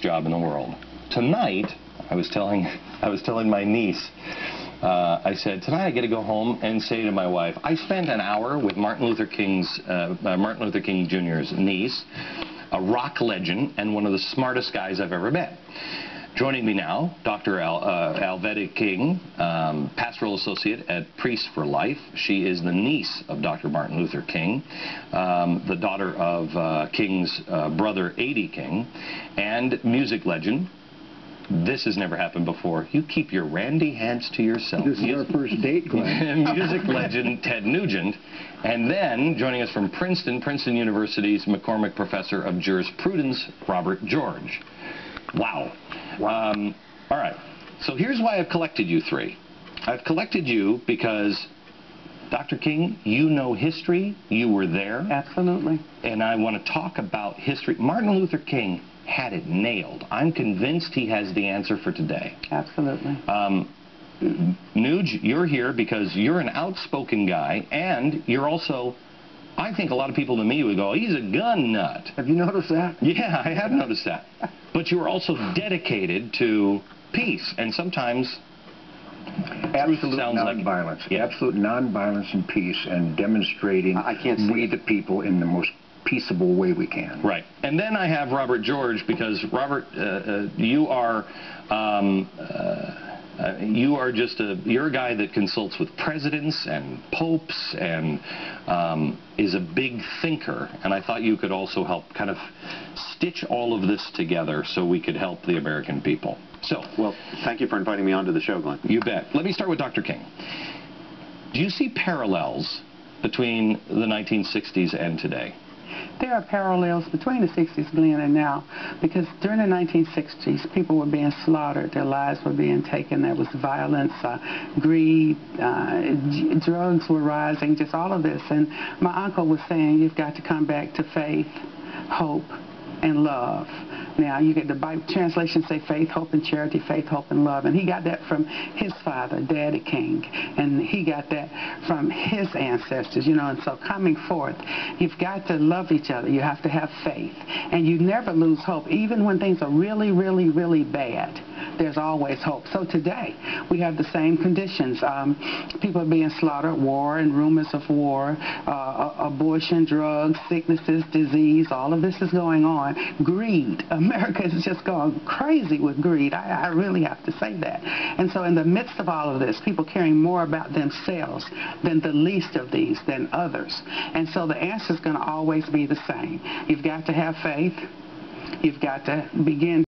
job in the world. Tonight, I was telling my niece, I said, tonight I get to go home and say to my wife, I spent an hour with Martin Luther King Jr.'s niece, a rock legend and one of the smartest guys I've ever met. Joining me now, Dr. Alveda King, pastoral associate at Priests for Life. She is the niece of Dr. Martin Luther King, the daughter of King's brother, A.D. King, and music legend. This has never happened before. You keep your randy hands to yourself. This is our first date, Glenn. Music legend Ted Nugent. And then, joining us from Princeton University's McCormick Professor of Jurisprudence, Robert George. Wow. All right. So here's why I've collected you three. I've collected you because, Dr. King, you know history. You were there. Absolutely. And I want to talk about history. Martin Luther King had it nailed. I'm convinced he has the answer for today. Absolutely. Nuge, you're here because you're an outspoken guy, and you're also, I think a lot of people to me would go, he's a gun nut. Have you noticed that? Yeah, I have noticed that. But you were also dedicated to peace, and sometimes absolute nonviolence. Like, absolute nonviolence and peace, and demonstrating we the people in the most peaceable way we can. Right. And then I have Robert George, because Robert, you're a guy that consults with presidents and popes and is a big thinker, and I thought you could also help kind of stitch all of this together so we could help the American people. So, well, thank you for inviting me onto the show, Glenn. You bet. Let me start with Dr. King. Do you see parallels between the 1960s and today? There are parallels between the 60s, Glenn, and now, because during the 1960s, people were being slaughtered, their lives were being taken, there was violence, greed, drugs were rising, just all of this. And my uncle was saying, you've got to come back to faith, hope, and love. Now, you get the Bible translation say faith, hope, and charity, faith, hope, and love. And he got that from his father, Daddy King. And he got that from his ancestors, you know. And so coming forth, you've got to love each other. You have to have faith. And you never lose hope. Even when things are really, really, really bad, there's always hope. So today, we have the same conditions. People are being slaughtered, war and rumors of war, abortion, drugs, sicknesses, disease, all of this is going on. Greed. America has just gone crazy with greed. I really have to say that. And so in the midst of all of this, people caring more about themselves than the least of these, than others. And so the answer is going to always be the same. You've got to have faith. You've got to begin